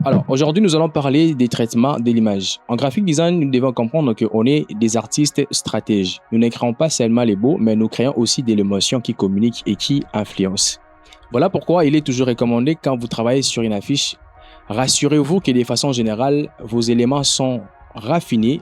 Alors, aujourd'hui, nous allons parler des traitements de l'image. En graphic design, nous devons comprendre qu'on est des artistes stratèges. Nous ne créons pas seulement les beaux, mais nous créons aussi des émotions qui communiquent et qui influencent. Voilà pourquoi il est toujours recommandé quand vous travaillez sur une affiche, rassurez-vous que de façon générale, vos éléments sont raffinés,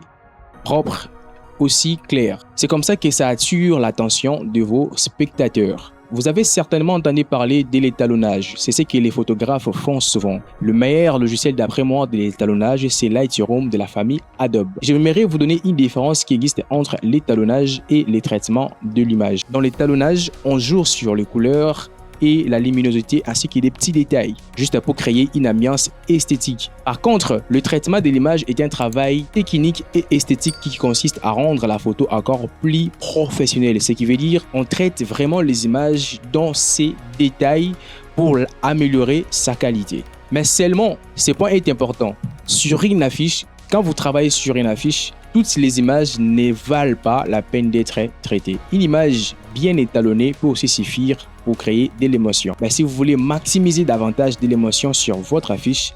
propres, aussi clairs. C'est comme ça que ça attire l'attention de vos spectateurs. Vous avez certainement entendu parler de l'étalonnage. C'est ce que les photographes font souvent. Le meilleur logiciel d'après moi de l'étalonnage, c'est Lightroom de la famille Adobe. J'aimerais vous donner une différence qui existe entre l'étalonnage et les traitements de l'image. Dans l'étalonnage, on joue sur les couleurs et la luminosité ainsi que des petits détails, juste pour créer une ambiance esthétique. Par contre, le traitement de l'image est un travail technique et esthétique qui consiste à rendre la photo encore plus professionnelle, ce qui veut dire on traite vraiment les images dans ces détails pour améliorer sa qualité. Mais seulement, ce point est important. Sur une affiche, quand vous travaillez sur une affiche, toutes les images ne valent pas la peine d'être traitées. Une image bien étalonnée peut aussi suffire pour créer de l'émotion. Mais si vous voulez maximiser davantage de l'émotion sur votre affiche,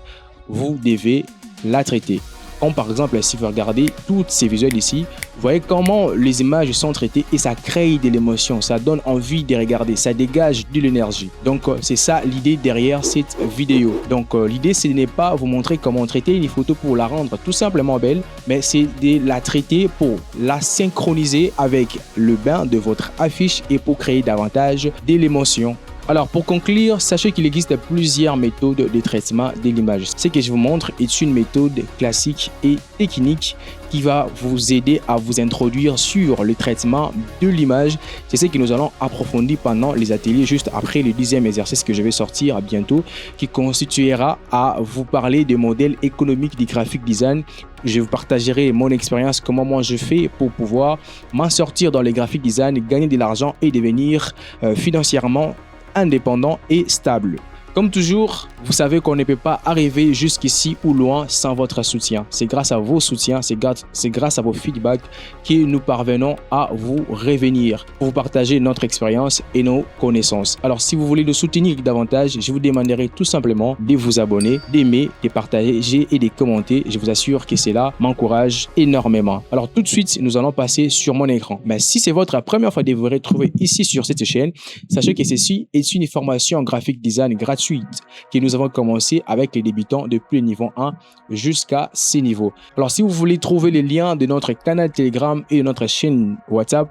vous devez la traiter. Comme par exemple, si vous regardez toutes ces visuels ici, vous voyez comment les images sont traitées et ça crée de l'émotion, ça donne envie de regarder, ça dégage de l'énergie. Donc c'est ça l'idée derrière cette vidéo. Donc l'idée ce n'est pas vous montrer comment traiter une photo pour la rendre tout simplement belle, mais c'est de la traiter pour la synchroniser avec le bain de votre affiche et pour créer davantage de l'émotion. Alors pour conclure, sachez qu'il existe plusieurs méthodes de traitement de l'image. Ce que je vous montre est une méthode classique et technique qui va vous aider à vous introduire sur le traitement de l'image. C'est ce que nous allons approfondir pendant les ateliers juste après le 10e exercice que je vais sortir bientôt, qui constituera à vous parler des modèles économiques du graphic design. Je vous partagerai mon expérience, comment moi je fais pour pouvoir m'en sortir dans le graphic design, gagner de l'argent et devenir financièrement indépendant et stable. Comme toujours, vous savez qu'on ne peut pas arriver jusqu'ici ou loin sans votre soutien. C'est grâce à vos soutiens, c'est grâce à vos feedbacks que nous parvenons à vous revenir pour vous partager notre expérience et nos connaissances. Alors, si vous voulez nous soutenir davantage, je vous demanderai tout simplement de vous abonner, d'aimer, de partager et de commenter. Je vous assure que cela m'encourage énormément. Alors, tout de suite, nous allons passer sur mon écran. Mais si c'est votre première fois de vous retrouver ici sur cette chaîne, sachez que ceci est une formation en graphic design gratuite que nous avons commencé avec les débutants depuis le niveau 1 jusqu'à ces niveaux. Alors, si vous voulez trouver les liens de notre canal Telegram et de notre chaîne WhatsApp,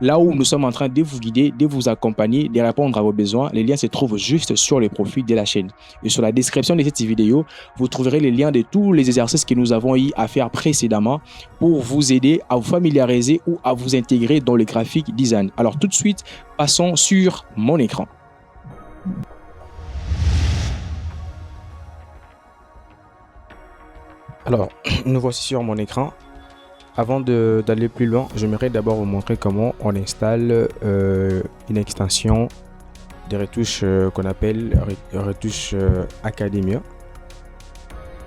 là où nous sommes en train de vous guider, de vous accompagner, de répondre à vos besoins, les liens se trouvent juste sur le profil de la chaîne. Et sur la description de cette vidéo, vous trouverez les liens de tous les exercices que nous avons eu à faire précédemment pour vous aider à vous familiariser ou à vous intégrer dans le graphic design. Alors tout de suite, passons sur mon écran. Alors, nous voici sur mon écran. Avant d'aller plus loin, j'aimerais d'abord vous montrer comment on installe une extension des retouches qu'on appelle retouches Academia.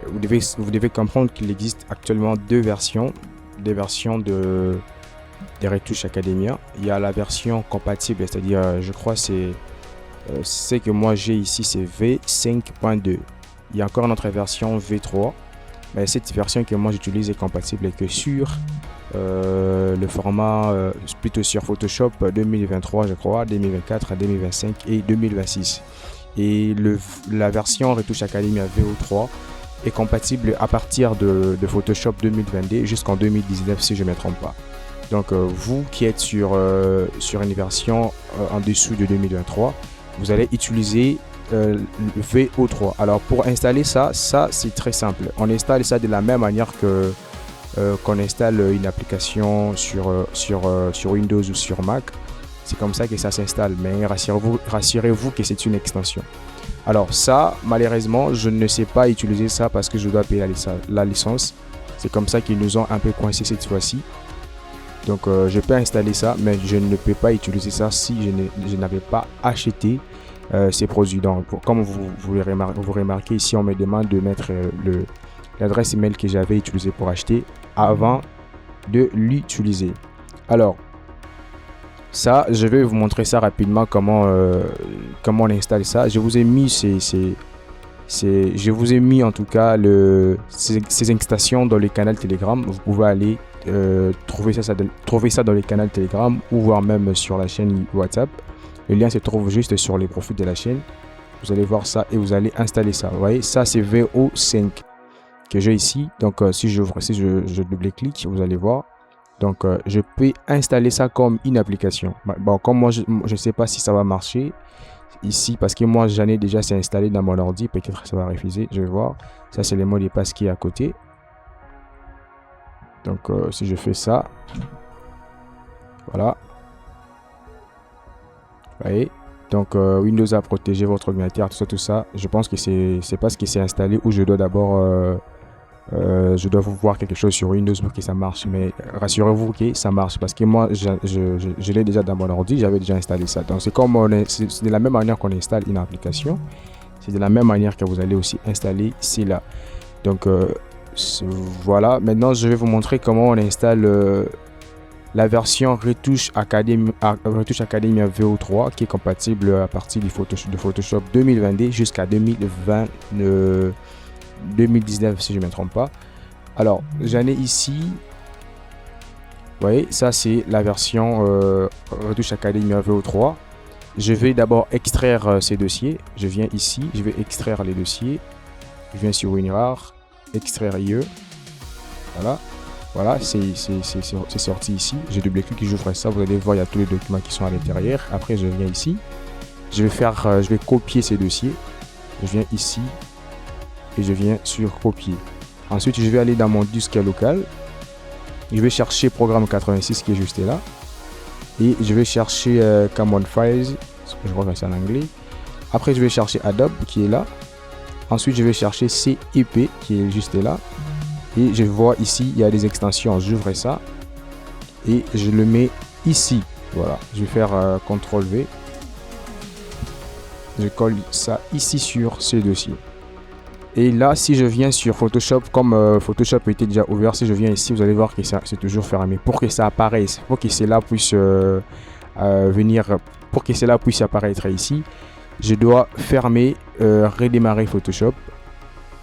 Vous devez comprendre qu'il existe actuellement deux versions des retouches Academia. Il y a la version compatible, c'est-à-dire, je crois c'est ce que moi j'ai ici, c'est V5.2. Il y a encore notre version V3. Mais cette version que moi j'utilise est compatible que sur le format, plutôt sur Photoshop 2023, je crois, 2024, 2025 et 2026. Et la version Retouche Academia VO3 est compatible à partir de Photoshop 2022 jusqu'en 2019 si je ne me trompe pas. Donc vous qui êtes sur une version en dessous de 2023, vous allez utiliser VO3. Alors pour installer ça c'est très simple. On installe ça de la même manière que qu'on installe une application sur Windows ou sur Mac. C'est comme ça que ça s'installe, mais rassurez-vous que c'est une extension. Alors ça, malheureusement, je ne sais pas utiliser ça parce que je dois payer la licence. C'est comme ça qu'ils nous ont un peu coincé cette fois-ci. Donc je peux installer ça, mais je ne peux pas utiliser ça si je n'avais pas acheté ces produits. Donc, comme vous remarquez ici, on me demande de mettre l'adresse email que j'avais utilisée pour acheter avant de l'utiliser. Alors, ça, je vais vous montrer ça rapidement comment on installe ça. Je vous ai mis ces Je vous ai mis en tout cas ces incitations dans le canal Telegram. Vous pouvez aller trouver ça dans le canal Telegram ou voir même sur la chaîne WhatsApp. Le lien se trouve juste sur les profils de la chaîne. Vous allez voir ça et vous allez installer ça. Vous voyez, ça c'est VO5 que j'ai ici. Donc si je double-clique, vous allez voir. Donc je peux installer ça comme une application. Bon, comme moi je ne sais pas si ça va marcher ici parce que moi j'en ai déjà, c'est installé dans mon ordi. Peut-être ça va refuser. Je vais voir. Ça c'est le mot de passe qui est à côté. Donc si je fais ça, voilà. Vous voyez. Donc Windows a protégé votre ordinateur, tout ça. Je pense que c'est parce que c'est installé ou je dois d'abord je dois vous voir quelque chose sur Windows pour que ça marche. Mais rassurez-vous que ça marche parce que moi je l'ai déjà dans mon ordi, j'avais déjà installé ça. Donc c'est de la même manière qu'on installe une application, c'est de la même manière que vous allez aussi installer celle-là. Donc voilà, maintenant je vais vous montrer comment on installe la version Retouch Academy VO3 qui est compatible à partir de Photoshop 2022 jusqu'à 2019 si je ne me trompe pas. Alors j'en ai ici, vous voyez, ça c'est la version Retouch Academy VO3. Je vais d'abord extraire ces dossiers. Je viens ici, je vais extraire les dossiers. Je viens sur WinRAR, extraire IE. Voilà, c'est sorti ici. Je double-clique et j'ouvre ça. Vous allez voir, il y a tous les documents qui sont à l'intérieur. Après, je viens ici. Je vais copier ces dossiers. Je viens ici et je viens sur copier. Ensuite, je vais aller dans mon disque local. Je vais chercher programme 86 qui est juste là. Et je vais chercher Common Files. Je crois que c'est en anglais. Après, je vais chercher Adobe qui est là. Ensuite, je vais chercher CEP qui est juste là. Et je vois ici, il y a des extensions. J'ouvre ça et je le mets ici. Voilà, je vais faire CTRL V. Je colle ça ici sur ce dossier. Et là, si je viens sur Photoshop, comme Photoshop était déjà ouvert, si je viens ici, vous allez voir que c'est toujours fermé. Pour que ça apparaisse, pour que cela puisse pour que cela puisse apparaître ici, je dois fermer, redémarrer Photoshop.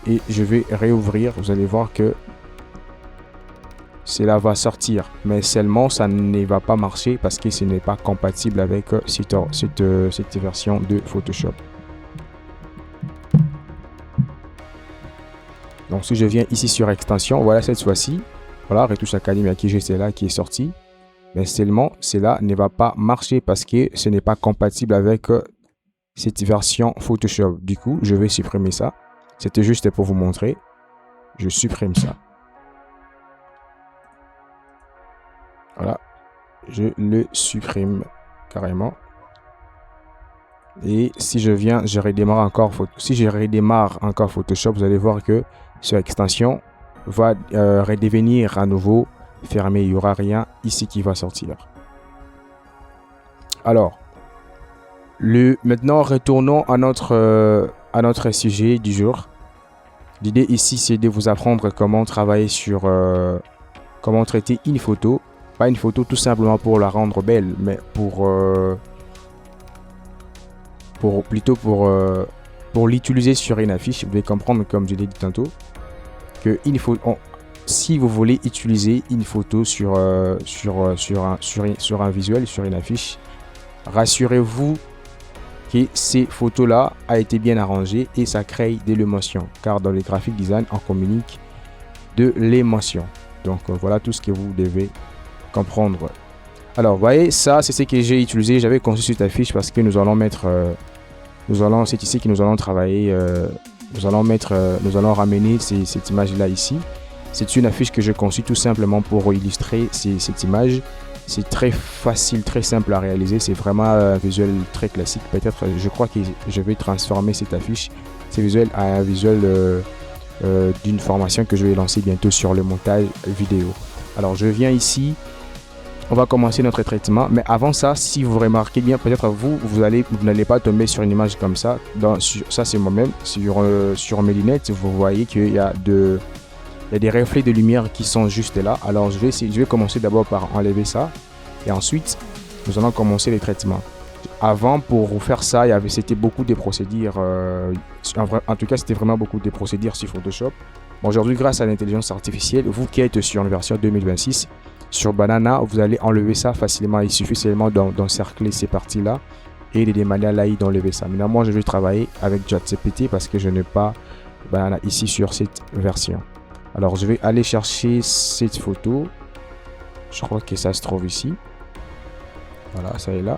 Et je vais réouvrir. Vous allez voir que cela va sortir. Mais seulement, ça ne va pas marcher parce que ce n'est pas compatible avec cette version de Photoshop. Donc, si je viens ici sur extension, voilà cette fois-ci. Voilà, Retouch Academy qui j'ai celle-là qui est sortie. Mais seulement, cela ne va pas marcher parce que ce n'est pas compatible avec cette version Photoshop. Du coup, je vais supprimer ça. C'était juste pour vous montrer. Je supprime ça. Voilà. Je le supprime carrément. Et si je viens, je redémarre encore Photoshop, vous allez voir que cette extension va redevenir à nouveau fermée. Il n'y aura rien ici qui va sortir. Alors, maintenant retournons à notre sujet du jour. L'idée ici, c'est de vous apprendre comment travailler sur comment traiter une photo. Pas une photo tout simplement pour la rendre belle, mais plutôt pour l'utiliser sur une affiche. Vous devez comprendre, comme je l'ai dit tantôt, que si vous voulez utiliser une photo sur un visuel, sur une affiche, rassurez-vous que ces photos-là a été bien arrangées et ça crée de l'émotion. Car dans les graphic design, on communique de l'émotion. Donc voilà tout ce que vous devez comprendre. Alors, vous voyez, ça, c'est ce que j'ai utilisé. J'avais conçu cette affiche parce que nous allons c'est ici que nous allons travailler. Nous allons ramener cette image-là ici. C'est une affiche que j'ai conçue tout simplement pour illustrer cette image. C'est très facile, très simple à réaliser. C'est vraiment un visuel très classique. Peut-être, je crois que je vais transformer cette affiche, ce visuel, à un visuel d'une formation que je vais lancer bientôt sur le montage vidéo. Alors, je viens ici. On va commencer notre traitement. Mais avant ça, si vous remarquez bien, peut-être vous n'allez pas tomber sur une image comme ça. Ça, c'est moi-même. Sur mes lunettes, vous voyez qu'il y a des reflets de lumière qui sont juste là. Alors, je vais commencer d'abord par enlever ça. Et ensuite, nous allons commencer les traitements. Avant, pour faire ça, c'était beaucoup de procédures. En tout cas, c'était vraiment beaucoup de procédures sur Photoshop. Bon, aujourd'hui, grâce à l'intelligence artificielle, vous qui êtes sur une version 2026, sur Banana, vous allez enlever ça facilement. Il suffit seulement d'encercler ces parties-là et de demander à l'AI d'enlever ça. Maintenant, moi, je vais travailler avec ChatGPT parce que je n'ai pas Banana ici sur cette version. Alors, je vais aller chercher cette photo. Je crois que ça se trouve ici. Voilà, ça est là.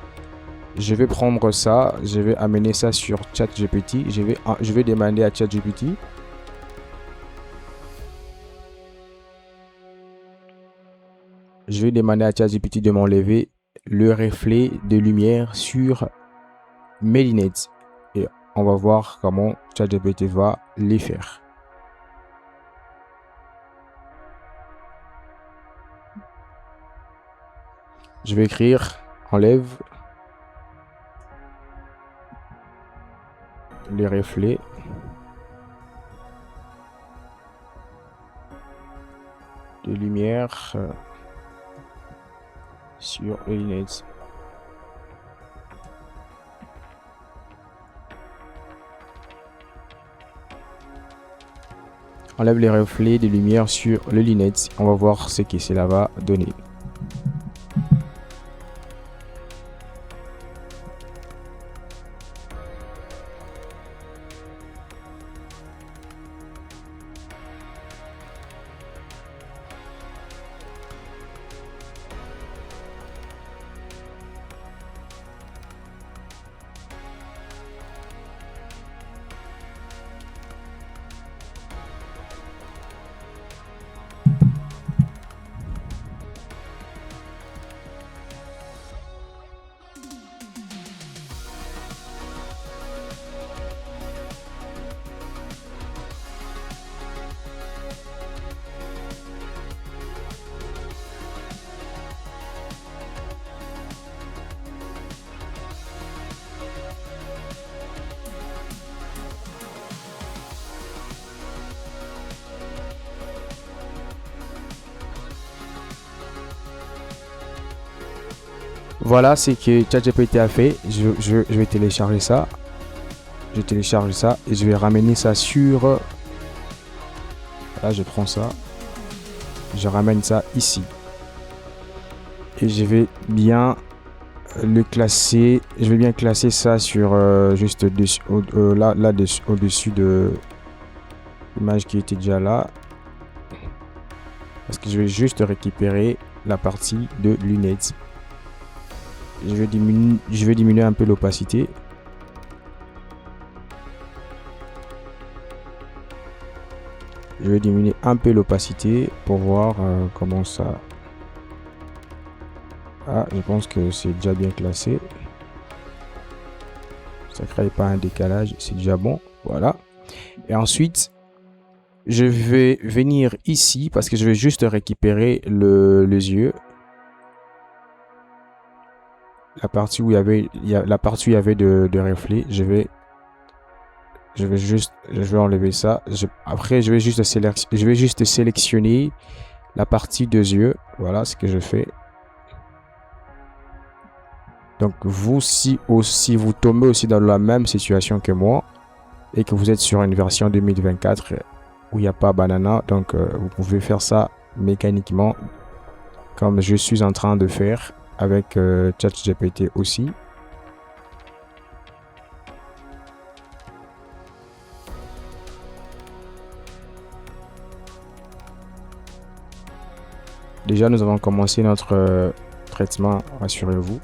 Je vais prendre ça, je vais amener ça sur ChatGPT. Je vais demander à ChatGPT. Je vais demander à ChatGPT de m'enlever le reflet de lumière sur mes lunettes. Et on va voir comment ChatGPT va les faire. Je vais écrire enlève les reflets de lumière sur les lunettes. Enlève les reflets de lumière sur les lunettes. On va voir ce que cela va donner. Voilà ce que ChatGPT a fait. Je vais télécharger ça. Je télécharge ça et je vais ramener ça sur... Là, je prends ça. Je ramène ça ici. Et je vais bien le classer. Je vais bien classer ça sur juste au-dessus de l'image qui était déjà là. Parce que je vais juste récupérer la partie de lunettes. Je vais diminuer un peu l'opacité. Je vais diminuer un peu l'opacité pour voir comment ça... Ah, je pense que c'est déjà bien classé. Ça ne crée pas un décalage, c'est déjà bon. Voilà. Et ensuite, je vais venir ici parce que je vais juste récupérer les yeux. La partie où il y avait, de reflets, je vais enlever ça. Après, je vais juste sélectionner la partie des yeux. Voilà ce que je fais. Donc, vous, si vous tombez aussi dans la même situation que moi et que vous êtes sur une version 2024 où il n'y a pas Banana, donc vous pouvez faire ça mécaniquement comme je suis en train de faire avec ChatGPT aussi. Déjà, nous avons commencé notre traitement, rassurez-vous.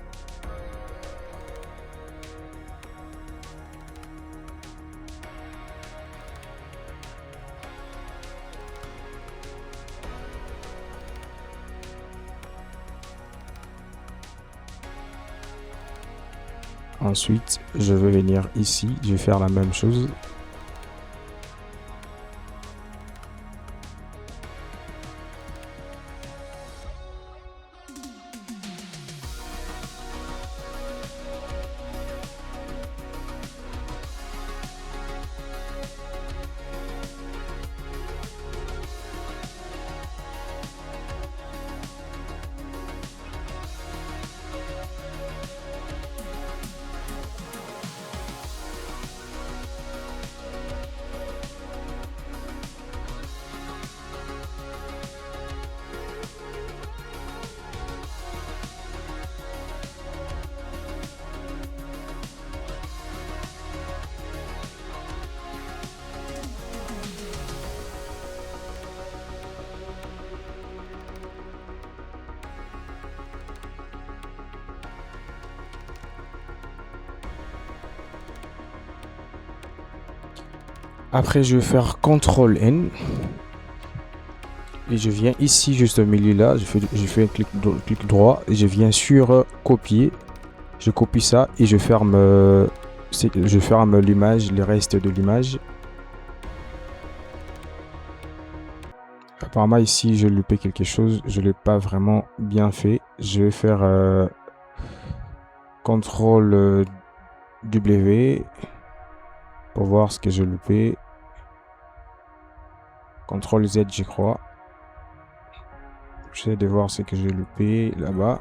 Ensuite, je vais venir ici, je vais faire la même chose. Après, je vais faire CTRL N. Et je viens ici, juste au milieu là. Je fais un clic droit. Et je viens sur copier. Je copie ça et je ferme l'image, le reste de l'image. Apparemment ici, je loupé quelque chose. Je l'ai pas vraiment bien fait. Je vais faire CTRL W pour voir ce que j'ai loupé. CTRL Z, je crois. J'essaie de voir ce que j'ai loupé là-bas.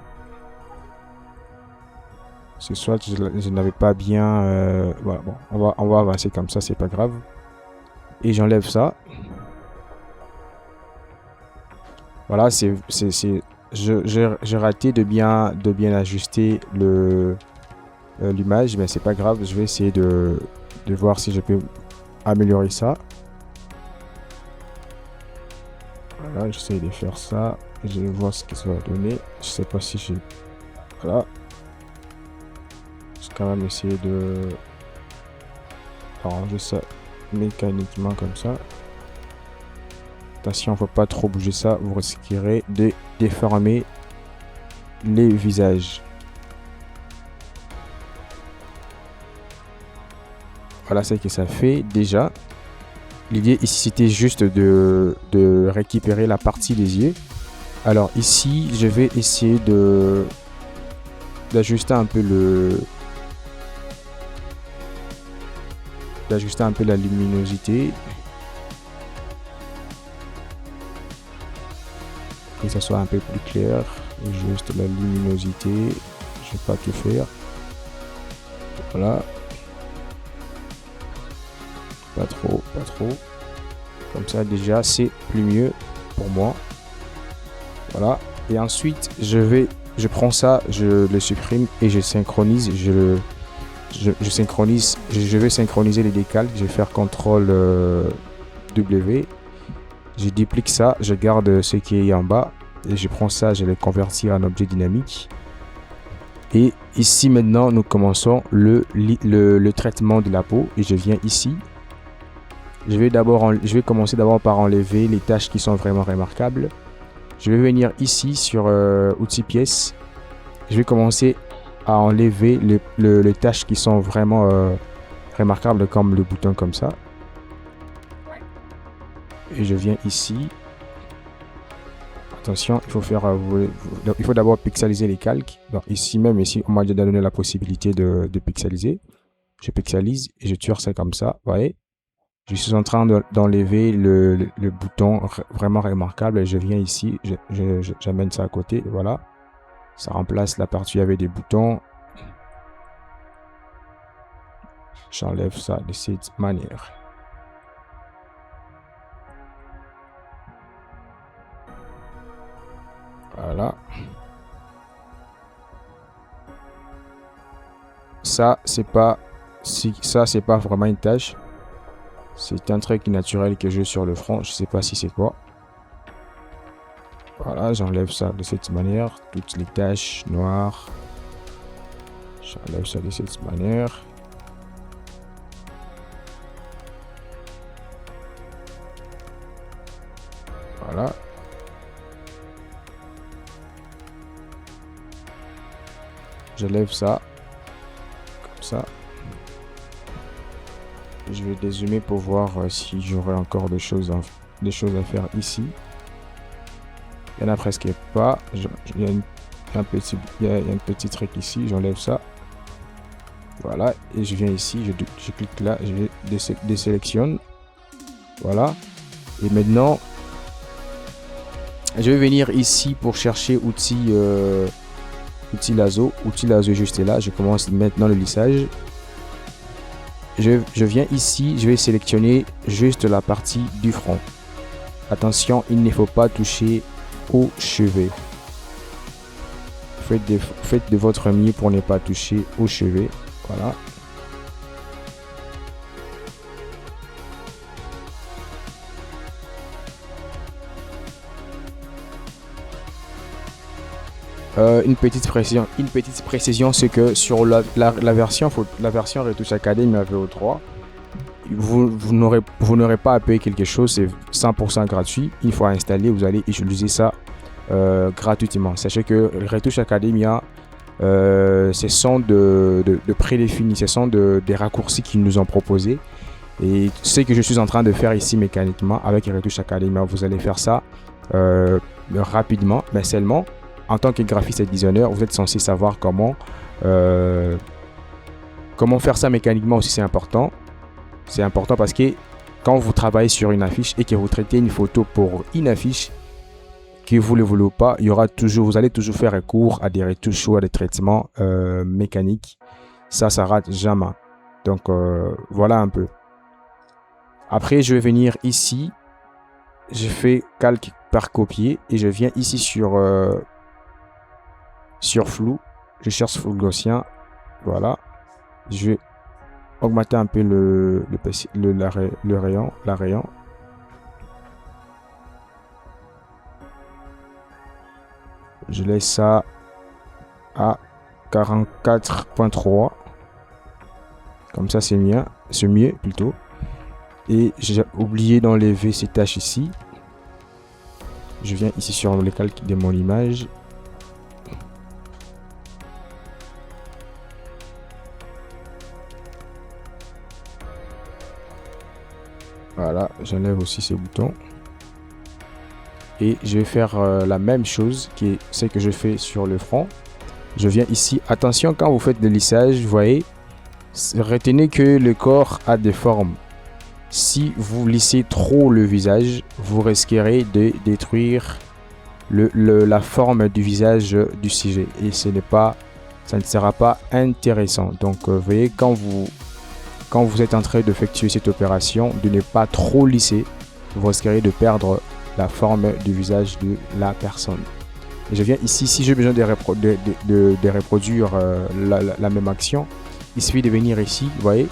C'est soit je n'avais pas bien... voilà, bon, on va avancer comme ça, c'est pas grave. Et j'enlève ça. Voilà, j'ai raté de bien ajuster l'image, mais c'est pas grave. Je vais essayer de voir si je peux améliorer ça. Voilà, j'essaie de faire ça. Je vais voir ce que ça va donner. Je sais pas si j'ai... Voilà. Je vais quand même essayer de arranger ça mécaniquement comme ça. Attention, il ne faut pas trop bouger ça. Vous risquerez de déformer les visages. Voilà ce que ça fait déjà. L'idée ici, c'était juste de récupérer la partie des yeux. Alors ici, je vais essayer d'ajuster un peu la luminosité. Que ça soit un peu plus clair. Juste la luminosité. Je vais pas tout faire. Voilà. Pas trop. Comme ça, déjà, c'est plus mieux pour moi. Voilà. Et ensuite, je prends ça, je le supprime et je synchronise. Je synchronise. Je vais synchroniser les décalques. Je vais faire CTRL W. Je duplique ça. Je garde ce qui est en bas. Et je prends ça, je le convertis en objet dynamique. Et ici, maintenant, nous commençons le traitement de la peau. Et je viens ici. Je vais commencer d'abord par enlever les tâches qui sont vraiment remarquables. Je vais venir ici sur outils pièces. Je vais commencer à enlever les tâches qui sont vraiment remarquables comme le bouton comme ça. Et je viens ici. Attention, il faut d'abord pixeliser les calques. Donc ici, on m'a déjà donné la possibilité de pixeliser. Je pixelise et je tire ça comme ça. Vous voyez? Je suis en train d'enlever le bouton vraiment remarquable et je viens ici, j'amène ça à côté, voilà. Ça remplace la partie avec des boutons. J'enlève ça de cette manière. Voilà. Ça, c'est pas vraiment une tâche. C'est un truc naturel que j'ai sur le front. Je sais pas si c'est quoi. Voilà, j'enlève ça de cette manière. Toutes les taches noires. J'enlève ça de cette manière. Voilà. Je lève ça. Comme ça. Je vais dézoomer pour voir si j'aurai encore des choses à faire ici. Il n'y en a presque pas. Il y a un petit truc ici. J'enlève ça. Voilà. Et je viens ici. Je clique là. Je désélectionne. Voilà. Et maintenant, je vais venir ici pour chercher outil lasso. Outil lasso juste là. Je commence maintenant le lissage. Je viens ici, je vais sélectionner juste la partie du front. Attention, il ne faut pas toucher aux cheveux. Faites de votre mieux pour ne pas toucher aux cheveux. Voilà. Une petite précision, c'est que sur la version Retouch Academy AVO3, vous n'aurez pas à payer quelque chose, c'est 100% gratuit. Une fois installé, vous allez utiliser ça gratuitement. Sachez que Retouch Academia, ce sont de prédéfinis, ce sont des raccourcis qu'ils nous ont proposés. Et ce que je suis en train de faire ici mécaniquement avec Retouch Academia, vous allez faire ça rapidement, mais seulement en tant que graphiste et designer, vous êtes censé savoir comment faire ça mécaniquement aussi. C'est important. C'est important parce que quand vous travaillez sur une affiche et que vous traitez une photo pour une affiche, que vous le voulez ou pas, vous allez toujours faire recours à des retouches ou à des traitements mécaniques. Ça rate jamais. Donc voilà un peu. Après, je vais venir ici. Je fais calque par copier et je viens ici sur flou. Je cherche flou gaussien. Voilà. Je vais augmenter un peu le rayon. Je laisse ça à 44.3. Comme ça, c'est mieux. C'est mieux plutôt. Et j'ai oublié d'enlever ces tâches ici. Je viens ici sur le calque de mon image. Voilà, j'enlève aussi ces boutons. Et je vais faire la même chose qui est ce que je fais sur le front. Je viens ici. Attention, quand vous faites des lissages, vous voyez, retenez que le corps a des formes. Si vous lissez trop le visage, vous risquerez de détruire la forme du visage du sujet. Et ça ne sera pas intéressant. Donc, vous voyez, quand vous êtes en train d'effectuer cette opération, de ne pas trop lisser, vous risquerez de perdre la forme du visage de la personne. Et je viens ici, si j'ai besoin de reproduire la même action, il suffit de venir ici, vous voyez,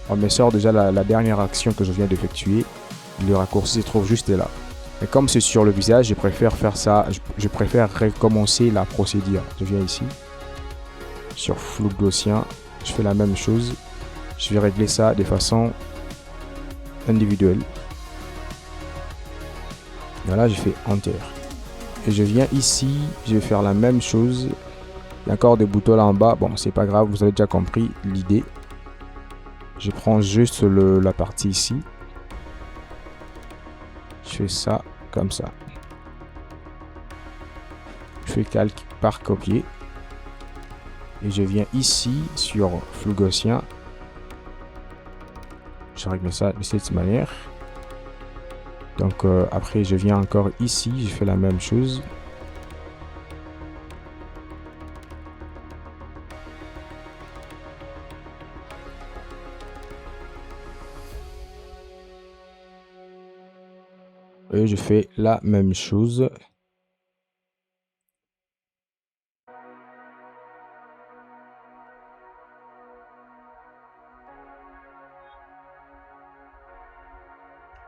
on me sort déjà la dernière action que je viens d'effectuer. Le raccourci se trouve juste là. Et comme c'est sur le visage, je préfère faire ça, je préfère recommencer la procédure. Je viens ici, sur flou gaussien, je fais la même chose. Je vais régler ça de façon individuelle. Voilà, je fais Enter. Et je viens ici, je vais faire la même chose. Il y a encore des boutons là en bas. Bon, c'est pas grave, vous avez déjà compris l'idée. Je prends juste la partie ici. Je fais ça comme ça. Je fais calque par copier. Et je viens ici sur flou gaussien. Je règle ça de cette manière. Donc après je viens encore ici, je fais la même chose. Et je fais la même chose.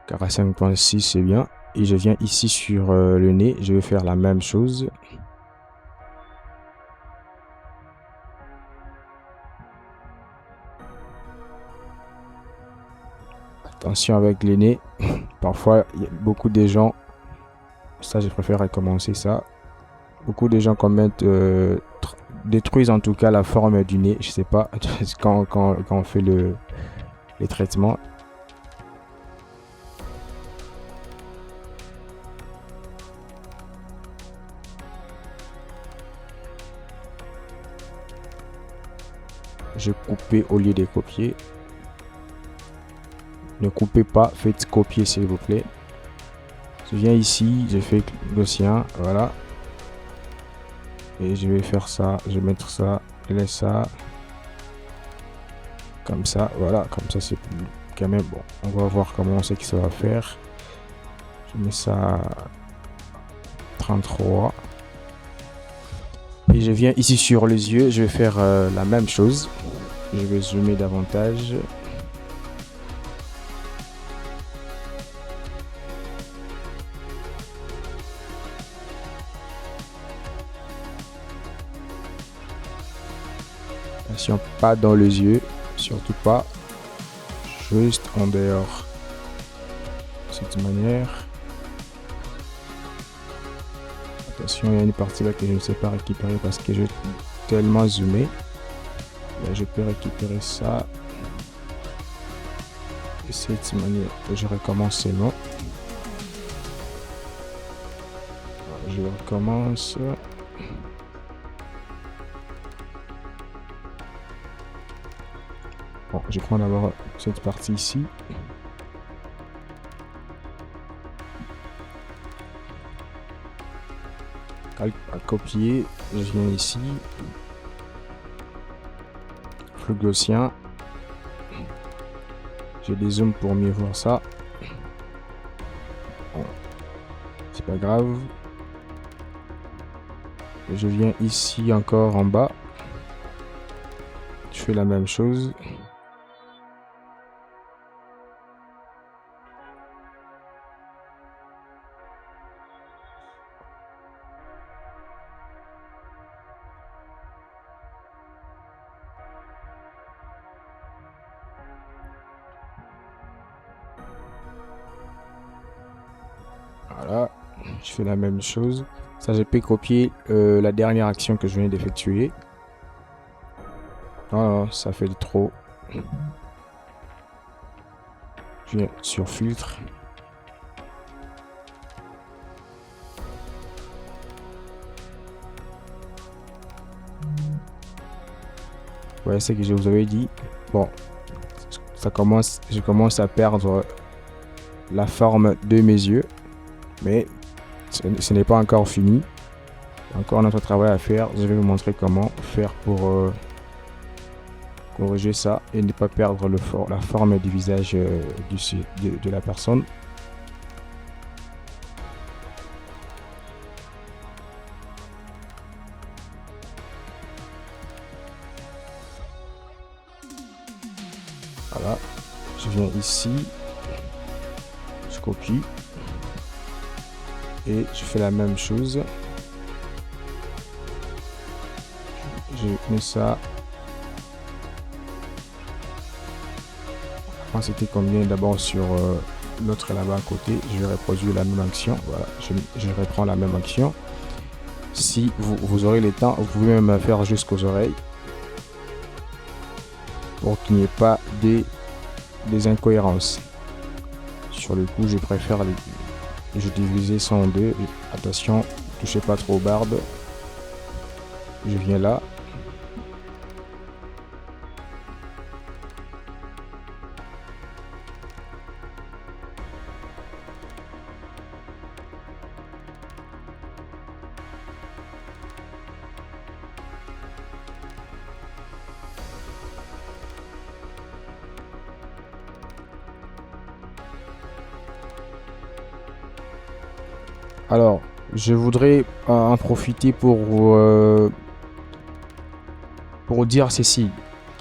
Car à 5.6 c'est bien. Et je viens ici sur le nez, je vais faire la même chose. Attention avec les nez. Parfois, il y a beaucoup de gens, ça je préfère recommencer ça. Beaucoup de gens commettent, détruisent en tout cas la forme du nez. Je sais pas, quand on fait les traitements. Je coupais au lieu de copier. Ne coupez pas, faites copier s'il vous plaît. Je viens ici, je fais gaussien, voilà. Et je vais faire ça, je vais mettre ça, je laisse ça. Comme ça, voilà, comme ça c'est quand même bon. On va voir comment c'est que ça va faire. Je mets ça à 33. Et je viens ici sur les yeux, je vais faire la même chose. Je vais zoomer davantage. Attention, pas dans les yeux, surtout pas. juste en dehors. De cette manière. Attention, il y a une partie là que je ne sais pas récupérer parce que j'ai tellement zoomé. Là, je peux récupérer ça. De cette manière, je recommence seulement. Je recommence. Bon, je prends d'abord cette partie ici. À copier, je viens ici. Flux gaussien. J'ai des zooms pour mieux voir ça. Bon, c'est pas grave. Je viens ici encore en bas. Je fais la même chose. Voilà, je fais la même chose. Ça, je peux copier la dernière action que je viens d'effectuer. Non, ça fait trop. Je viens sur filtre. Voilà ce que je vous avais dit. Bon, je commence à perdre la forme de mes yeux. Mais ce n'est pas encore fini. Encore notre travail à faire. Je vais vous montrer comment faire pour corriger ça et ne pas perdre la forme du visage de la personne. Voilà. Je viens ici. Je copie. Et je fais la même chose. Je mets ça. C'était combien d'abord sur l'autre là-bas à côté. Je vais reproduire la même action. Voilà, je reprends la même action. Si vous aurez le temps, vous pouvez même faire jusqu'aux oreilles. Pour qu'il n'y ait pas des incohérences. Sur le coup, je préfère je divisais ça en deux. Attention, touchez pas trop aux barbes. Je viens là. Alors, je voudrais en profiter pour dire ceci,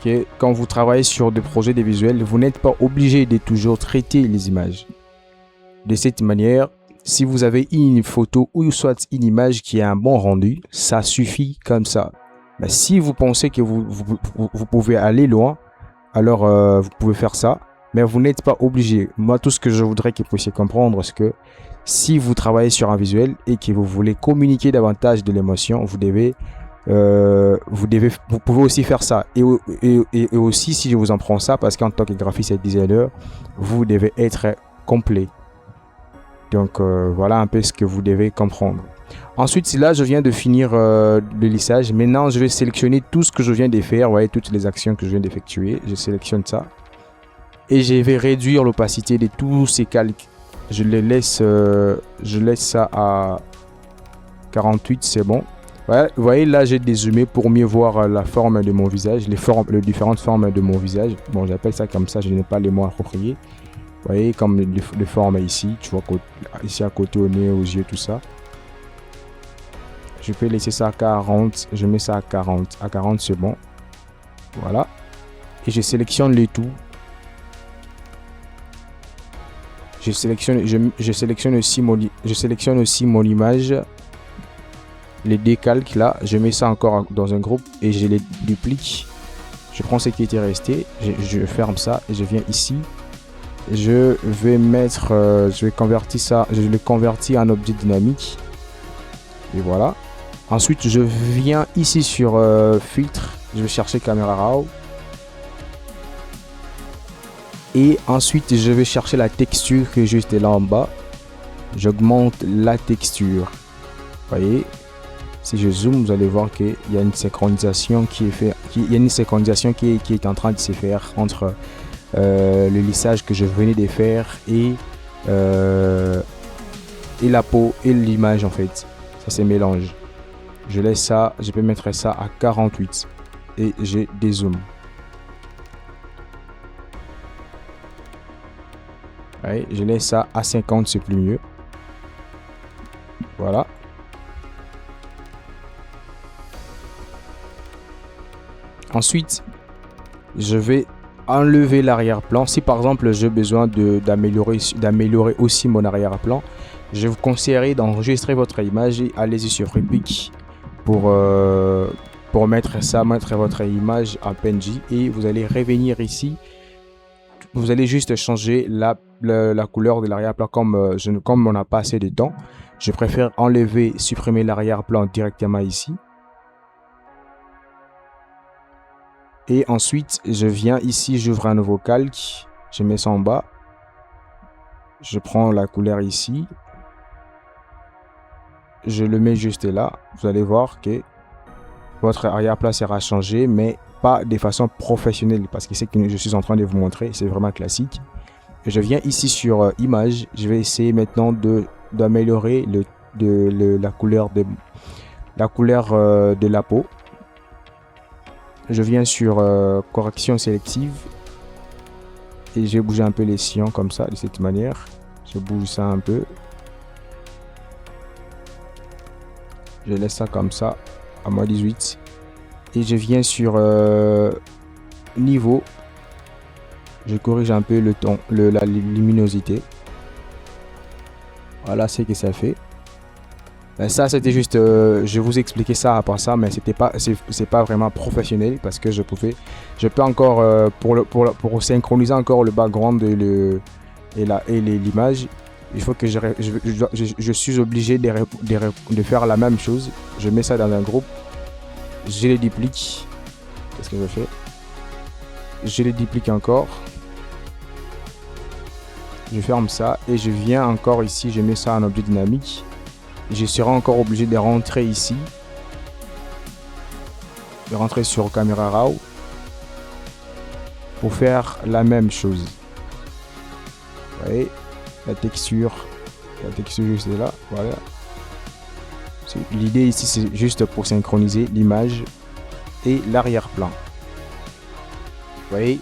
que quand vous travaillez sur des projets de visuels, vous n'êtes pas obligé de toujours traiter les images. De cette manière, si vous avez une photo ou soit une image qui a un bon rendu, ça suffit comme ça. Mais si vous pensez que vous pouvez aller loin, alors vous pouvez faire ça, mais vous n'êtes pas obligé. Moi, tout ce que je voudrais que vous puissiez comprendre, c'est que si vous travaillez sur un visuel et que vous voulez communiquer davantage de l'émotion, vous pouvez aussi faire ça. Et aussi, si je vous en prends ça, parce qu'en tant que graphiste et designer, vous devez être complet. Donc, voilà un peu ce que vous devez comprendre. Ensuite, là, je viens de finir le lissage. Maintenant, je vais sélectionner tout ce que je viens de faire. Vous voyez, toutes les actions que je viens d'effectuer. Je sélectionne ça. Et je vais réduire l'opacité de tous ces calques. Je laisse ça à 48, c'est bon. Ouais, vous voyez, là, j'ai dézoomé pour mieux voir la forme de mon visage, les différentes formes de mon visage. Bon, j'appelle ça comme ça, je n'ai pas les mots appropriés. Vous voyez, comme les formes ici, tu vois, ici à côté, au nez, aux yeux, tout ça. Je peux laisser ça à 40, je mets ça à 40. À 40, c'est bon. Voilà. Et je sélectionne le tout. Je sélectionne aussi mon image. Les décalques là, je mets ça encore dans un groupe et je les duplique. Je prends ce qui était resté, je ferme ça et je viens ici. je vais mettre, je vais convertir ça, je le convertis en objet dynamique. Et voilà. Ensuite, je viens ici sur filtre, je vais chercher caméra raw. Et ensuite, je vais chercher la texture qui est juste là en bas. J'augmente la texture. Vous voyez, si je zoome, vous allez voir qu'il y a une synchronisation qui est faite, il y a une synchronisation qui est en train de se faire entre le lissage que je venais de faire et la peau et l'image en fait. Ça se mélange. Je laisse ça, je peux mettre ça à 48 et j'ai des zooms. Ouais, je laisse ça à 50, c'est plus mieux. Voilà. Ensuite, je vais enlever l'arrière-plan. Si par exemple j'ai besoin d'améliorer aussi mon arrière-plan, je vous conseillerais d'enregistrer votre image et allez-y sur Epic pour mettre votre image en PNG et vous allez revenir ici. Vous allez juste changer la couleur de l'arrière-plan comme on n'a pas assez de temps. Je préfère supprimer l'arrière-plan directement ici. Et ensuite, je viens ici, j'ouvre un nouveau calque. Je mets ça en bas. Je prends la couleur ici. Je le mets juste là. Vous allez voir que votre arrière-plan sera changé, mais pas de façon professionnelle parce que c'est que je suis en train de vous montrer. C'est vraiment classique. Et je viens ici sur image. Je vais essayer maintenant d'améliorer la couleur de la peau. Je viens sur correction sélective et je vais bouger un peu les sillons comme ça, de cette manière. Je bouge ça un peu. Je laisse ça comme ça à moins 18 et je viens sur niveau. Je corrige un peu le ton, la luminosité. Voilà ce que ça fait. Ça c'était juste, je vous expliquais ça après ça, mais c'est pas vraiment professionnel parce que je peux encore pour synchroniser encore le background et l'image, il faut que je suis obligé de faire la même chose. Je mets ça dans un groupe, je les duplique. Qu'est-ce que je fais? Je les duplique encore. Je ferme ça et je viens encore ici, je mets ça en objet dynamique. Je serai encore obligé de rentrer ici, de rentrer sur caméra raw pour faire la même chose. Vous voyez, la texture juste là, voilà. L'idée ici c'est juste pour synchroniser l'image et l'arrière-plan. Vous voyez,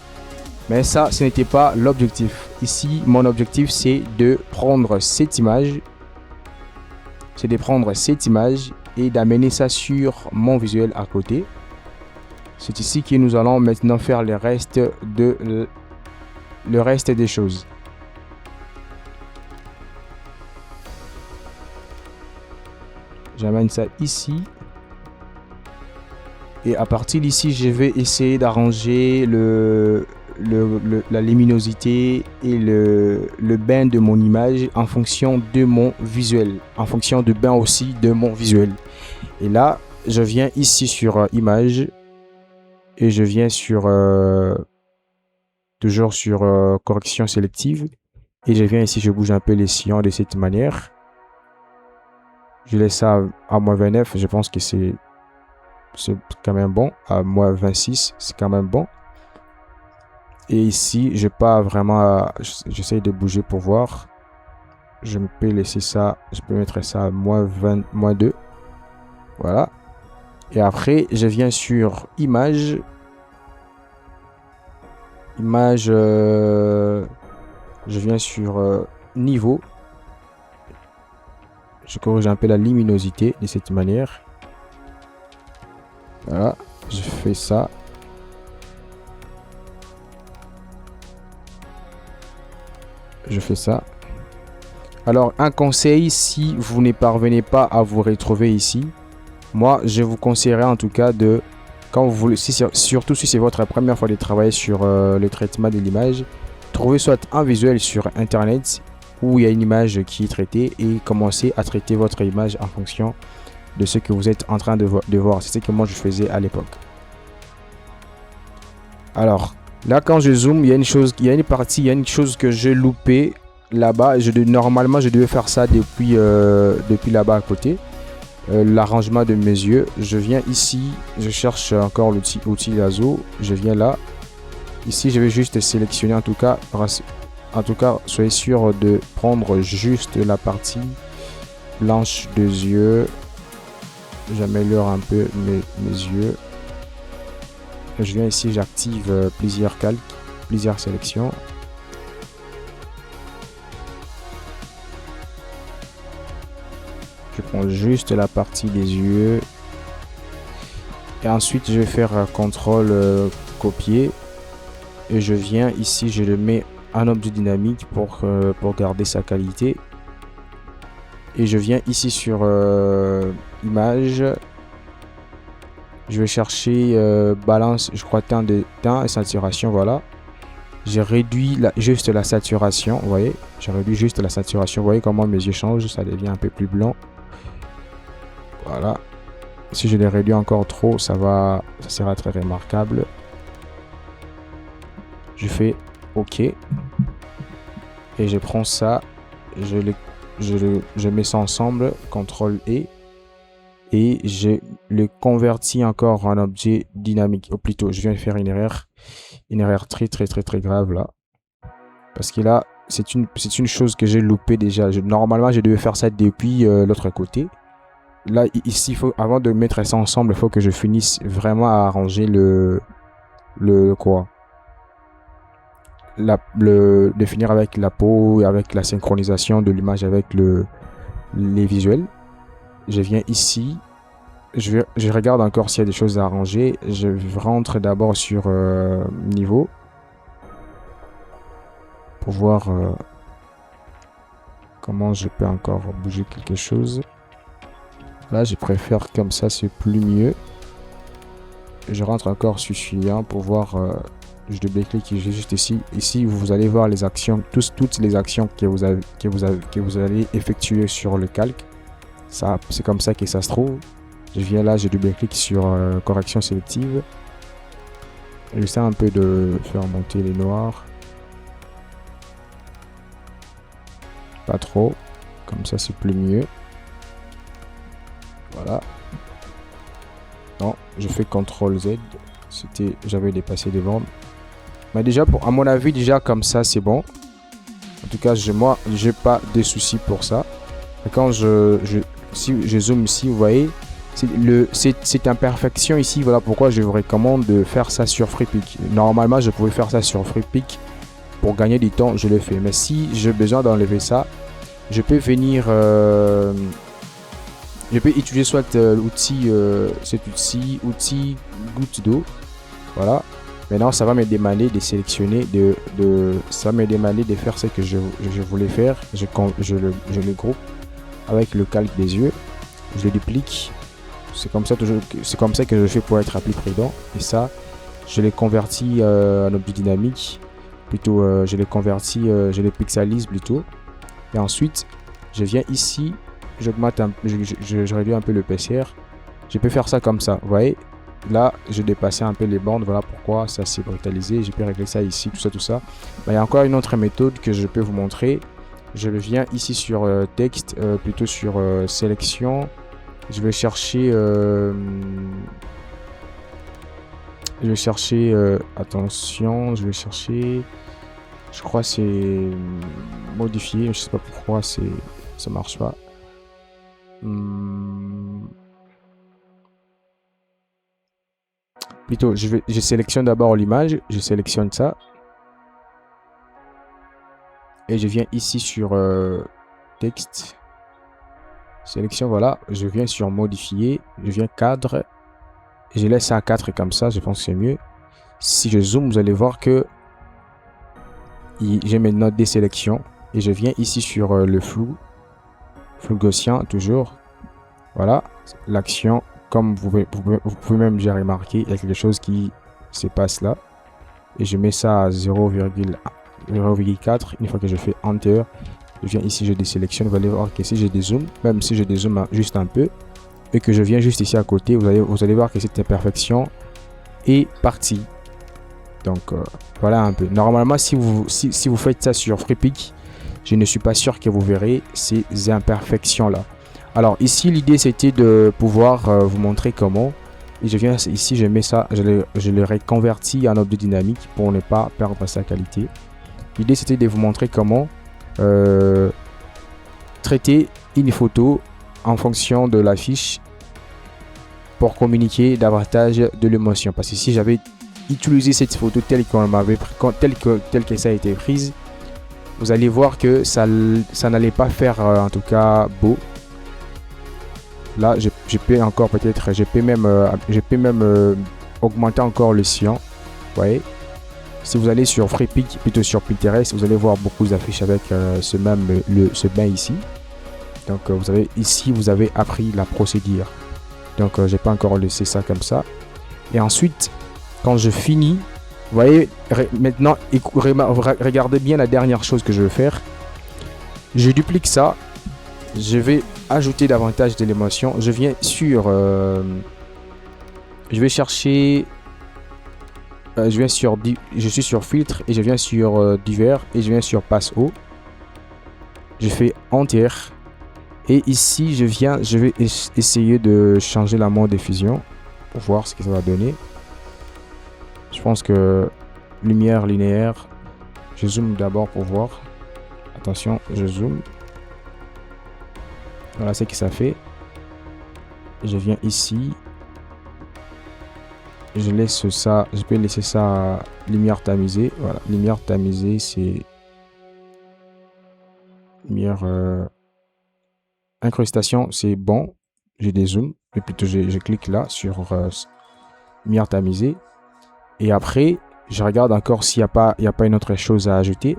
mais ça ce n'était pas l'objectif. Ici mon objectif c'est de prendre cette image. Et d'amener ça sur mon visuel à côté. C'est ici que nous allons maintenant faire le reste des choses. J'amène ça ici. Et à partir d'ici, je vais essayer d'arranger la luminosité et le bain de mon image en fonction de mon visuel, en fonction du bain aussi de mon visuel. Et là, je viens ici sur image et je viens sur toujours sur correction sélective et je viens ici, je bouge un peu les sillons de cette manière. Je laisse ça à moins 29, je pense que c'est quand même bon. À moins 26, c'est quand même bon. Et ici, je pas vraiment, j'essaie de bouger pour voir. Je peux laisser ça, je peux mettre ça à moins 20, moins 2. Voilà. Et après, je viens sur image. Je viens sur niveau. Je corrige un peu la luminosité de cette manière. Voilà, je fais ça. Je fais ça. Alors, un conseil, si vous ne parvenez pas à vous retrouver ici, moi, je vous conseillerais en tout cas de, quand vous voulez, surtout si c'est votre première fois de travailler sur le traitement de l'image, Trouvez soit un visuel sur internet où il y a une image qui est traitée et commencez à traiter votre image en fonction de ce que vous êtes en train de voir. C'est ce que moi je faisais à l'époque. Alors là, quand je zoome, il y a une chose, il y a une partie, il y a une chose que j'ai loupé là-bas. Normalement, je devais faire ça depuis là-bas à côté. L'arrangement de mes yeux. Je viens ici, je cherche encore l'outil lasso. Je viens là. Ici, je vais juste sélectionner en tout cas, soyez sûr de prendre juste la partie blanche des yeux. J'améliore un peu mes yeux. Je viens ici, j'active plusieurs calques, plusieurs sélections. Je prends juste la partie des yeux. Et ensuite, je vais faire CTRL copier. Et je viens ici, je le mets en objet dynamique pour garder sa qualité. Et je viens ici sur image. Je vais chercher balance, je crois, teint et saturation, voilà. J'ai réduit juste la saturation, vous voyez. J'ai réduit juste la saturation, vous voyez comment mes yeux changent, ça devient un peu plus blanc. Voilà. Si je les réduis encore trop, ça sera très remarquable. Je fais OK. Et je prends ça, je mets ça ensemble, CTRL E. Et je le convertis encore en objet dynamique. Ou plutôt, je viens de faire une erreur très grave là. Parce que là, c'est une chose que j'ai loupé déjà. Normalement, je devais faire ça depuis l'autre côté. Là, ici, avant de mettre ça ensemble, il faut que je finisse vraiment à arranger de finir avec la peau, avec la synchronisation de l'image avec les visuels. Je viens ici, je regarde encore s'il y a des choses à arranger. Je rentre d'abord sur niveau pour voir comment je peux encore bouger quelque chose. Là, je préfère comme ça, c'est plus mieux. Je rentre encore sur celui-là pour voir. Je double-clique juste ici. Ici, vous allez voir les actions, toutes les actions que vous allez effectuer sur le calque. Ça, c'est comme ça que ça se trouve. Je viens là, je double-clique sur correction sélective. J'essaie un peu de faire monter les noirs. Pas trop. Comme ça, c'est plus mieux. Voilà. Non, je fais CTRL Z. J'avais dépassé des bandes. Mais déjà, à mon avis, déjà comme ça, c'est bon. En tout cas, moi, j'ai pas de soucis pour ça. Et quand si je zoome ici, vous voyez, cette imperfection ici, voilà pourquoi je vous recommande de faire ça sur FreePic. Normalement, je pouvais faire ça sur FreePic pour gagner du temps, je le fais. Mais si j'ai besoin d'enlever ça, je peux venir, je peux utiliser soit cet outil goutte d'eau, voilà. Maintenant, ça va me demander de sélectionner, ça va me demander de faire ce que je voulais faire. Je le groupe avec le calque des yeux. Je le duplique. C'est comme ça que je fais pour être plus prudent. Et ça, je l'ai converti en objet dynamique. Plutôt, je l'ai converti, je les pixelise plutôt. Et ensuite, je viens ici, j'augmente je réduis un peu le PCR. Je peux faire ça comme ça, vous voyez. Là, j'ai dépassé un peu les bandes, voilà pourquoi ça s'est brutalisé. Je peux régler ça ici, tout ça. Il y a encore une autre méthode que je peux vous montrer. Je viens ici sur texte, plutôt sur sélection. Je vais chercher, attention, je crois que c'est modifié, je sais pas pourquoi ça marche pas. Plutôt, je sélectionne d'abord l'image, je sélectionne ça. Et je viens ici sur texte. Sélection, voilà. Je viens sur modifier, je viens cadre. Et je laisse ça à 4 comme ça, je pense que c'est mieux. Si je zoome, vous allez voir que j'ai maintenant des sélections. Et je viens ici sur le flou gaussien, toujours. Voilà, l'action. Comme vous pouvez même déjà remarquer, il y a quelque chose qui se passe là. Et je mets ça à 0,1. revier 4. Une fois que je fais Enter, je viens ici, je désélectionne. Vous allez voir que si je dézoome, même si je dézoome juste un peu, et que je viens juste ici à côté, vous allez voir que cette imperfection est partie. Donc voilà un peu. Normalement, si vous faites ça sur FreePic, je ne suis pas sûr que vous verrez ces imperfections là. Alors ici, l'idée c'était de pouvoir vous montrer comment. Et je viens ici, je mets ça, je le reconvertis en objet dynamique pour ne pas perdre sa qualité. L'idée c'était de vous montrer comment traiter une photo en fonction de l'affiche pour communiquer davantage de l'émotion. Parce que si j'avais utilisé cette photo telle qu'on m'avait telle que ça a été prise, vous allez voir que ça n'allait pas faire en tout cas beau. Là, je peux encore peut-être, je peux même augmenter encore le cyan. Vous voyez, si vous allez sur FreePic, plutôt sur Pinterest, vous allez voir beaucoup d'affiches avec ce bain ici. Donc vous avez ici, vous avez appris la procédure. Donc j'ai pas encore laissé ça comme ça. Et ensuite, quand je finis, vous voyez, maintenant, regardez bien la dernière chose que je vais faire. Je duplique ça. Je vais ajouter davantage d'éléments. Je viens sur... je vais chercher... je suis sur filtre et je viens sur divers et je viens sur passe haut. Je fais enter. Et ici, je vais essayer de changer la mode diffusion pour voir ce que ça va donner. Je pense que lumière linéaire, je zoome d'abord pour voir. Attention, je zoome. Voilà ce que ça fait. Je viens ici. Je laisse ça, je peux laisser ça lumière tamisée. Voilà, lumière tamisée, c'est lumière incrustation, c'est bon. J'ai des zooms. Et plutôt, je clique là sur lumière tamisée. Et après, je regarde encore s'il n'y a pas une autre chose à ajouter.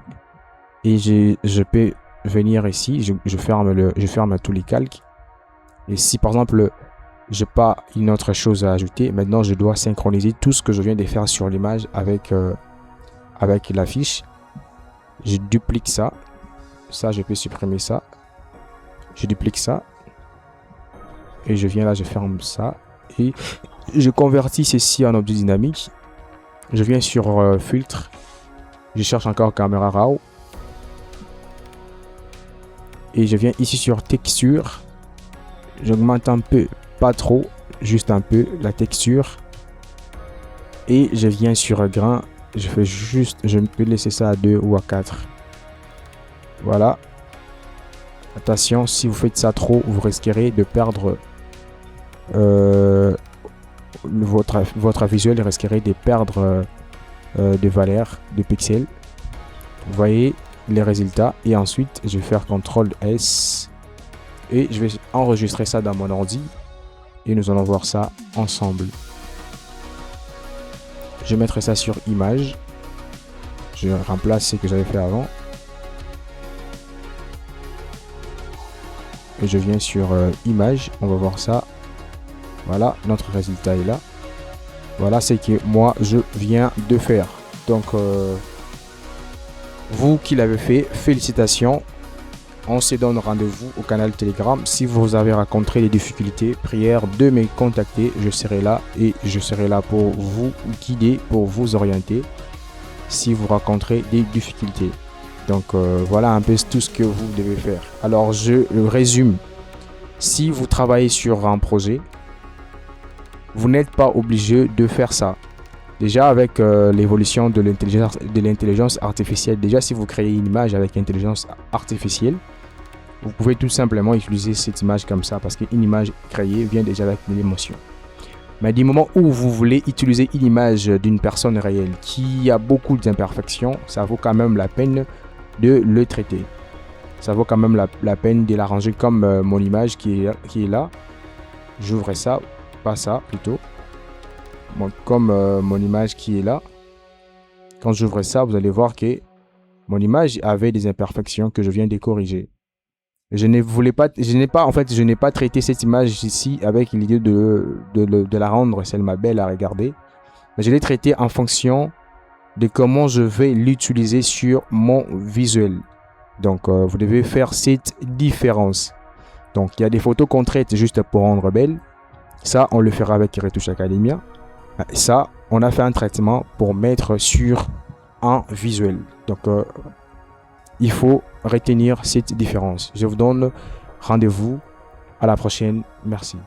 Et je peux venir ici, je ferme tous les calques. Et si par exemple, je n'ai pas une autre chose à ajouter, maintenant je dois synchroniser tout ce que je viens de faire sur l'image avec l'affiche. Je duplique ça. Ça, je peux supprimer ça. Je duplique ça. Et je viens là, je ferme ça. Et je convertis ceci en objet dynamique. Je viens sur filtre. Je cherche encore caméra RAW. Et je viens ici sur texture. J'augmente un peu, pas trop, juste un peu la texture. Et je viens sur grain. Je peux laisser ça à 2 ou à 4. Voilà. Attention, si vous faites ça trop, vous risquerez de perdre votre visuel, risquerait de perdre de valeur de pixels. Vous voyez les résultats. Et ensuite, je vais faire CTRL S. Et je vais enregistrer ça dans mon ordi. Et nous allons voir ça ensemble. Je mettrai ça sur image. Je remplace ce que j'avais fait avant. Et je viens sur image. On va voir ça. Voilà, notre résultat est là. Voilà ce que moi je viens de faire. Donc, vous qui l'avez fait, félicitations. On se donne rendez-vous au canal Telegram. Si vous avez rencontré des difficultés, prière de me contacter. Je serai là et je serai là pour vous guider, pour vous orienter si vous rencontrez des difficultés. Donc voilà un peu tout ce que vous devez faire. Alors je résume. Si vous travaillez sur un projet, vous n'êtes pas obligé de faire ça. Déjà avec l'évolution de l'intelligence artificielle, déjà si vous créez une image avec l'intelligence artificielle, vous pouvez tout simplement utiliser cette image comme ça parce qu'une image créée vient déjà avec de l'émotion. Mais du moment où vous voulez utiliser une image d'une personne réelle qui a beaucoup d'imperfections, ça vaut quand même la peine de le traiter. Ça vaut quand même la peine de l'arranger comme mon image qui est là. J'ouvre ça, pas ça plutôt. Bon, comme mon image qui est là. Quand j'ouvre ça, vous allez voir que mon image avait des imperfections que je viens de corriger. Je n'ai pas traité cette image ici avec l'idée de la rendre seulement belle à regarder. Mais je l'ai traitée en fonction de comment je vais l'utiliser sur mon visuel. Donc, vous devez faire cette différence. Donc, il y a des photos qu'on traite juste pour rendre belles. Ça, on le fera avec Retouch Academia. Ça, on a fait un traitement pour mettre sur un visuel. Donc, il faut retenir cette différence. Je vous donne rendez-vous à la prochaine. Merci.